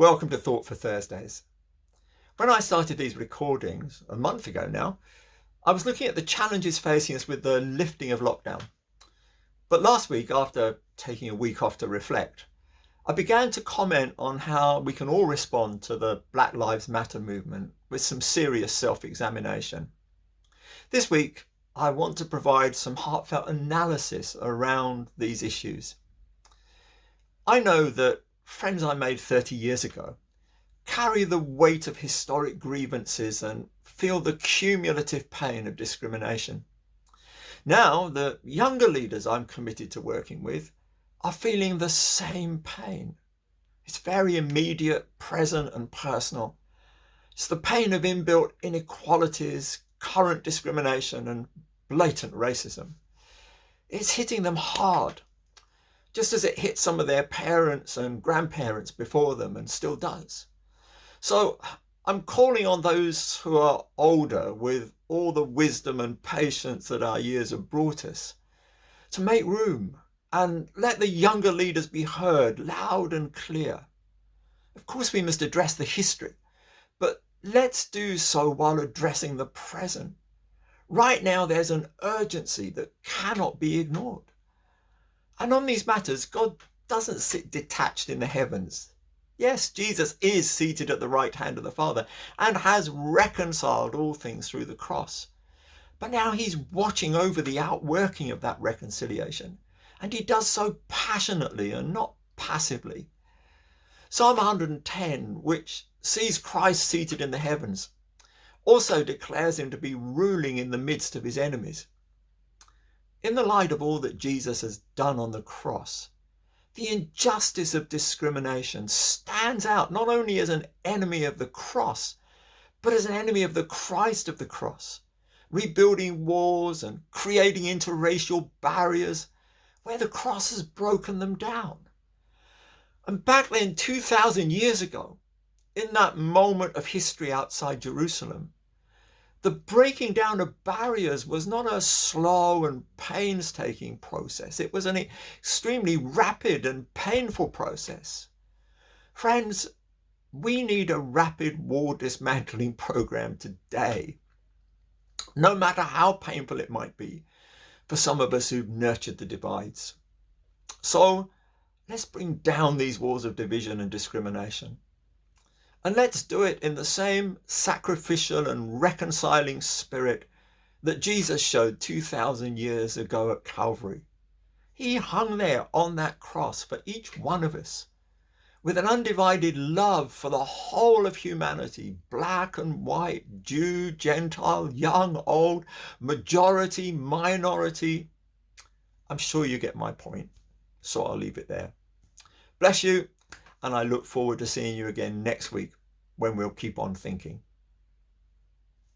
Welcome to Thought for Thursdays. When I started these recordings a month ago now, I was looking at the challenges facing us with the lifting of lockdown. But last week, after taking a week off to reflect, I began to comment on how we can all respond to the Black Lives Matter movement with some serious self-examination. This week, I want to provide some heartfelt analysis around these issues. I know that friends I made 30 years ago carry the weight of historic grievances and feel the cumulative pain of discrimination. Now, the younger leaders I'm committed to working with are feeling the same pain. It's very immediate, present, and personal. It's the pain of inbuilt inequalities, current discrimination, and blatant racism. It's hitting them hard, just as it hit some of their parents and grandparents before them and still does. So I'm calling on those who are older with all the wisdom and patience that our years have brought us to make room and let the younger leaders be heard loud and clear. Of course, we must address the history, but let's do so while addressing the present. Right now, there's an urgency that cannot be ignored. And on these matters, God doesn't sit detached in the heavens. Yes, Jesus is seated at the right hand of the Father and has reconciled all things through the cross. But now he's watching over the outworking of that reconciliation, and he does so passionately and not passively. Psalm 110, which sees Christ seated in the heavens, also declares him to be ruling in the midst of his enemies. In the light of all that Jesus has done on the cross, the injustice of discrimination stands out not only as an enemy of the cross, but as an enemy of the Christ of the cross, rebuilding wars and creating interracial barriers where the cross has broken them down. And back then, 2,000 years ago, in that moment of history outside Jerusalem, the breaking down of barriers was not a slow and painstaking process. It was an extremely rapid and painful process. Friends, we need a rapid war dismantling program today, no matter how painful it might be for some of us who've nurtured the divides. So let's bring down these walls of division and discrimination. And let's do it in the same sacrificial and reconciling spirit that Jesus showed 2,000 years ago at Calvary. He hung there on that cross for each one of us with an undivided love for the whole of humanity, black and white, Jew, Gentile, young, old, majority, minority. I'm sure you get my point, so I'll leave it there. Bless you. And I look forward to seeing you again next week when we'll keep on thinking.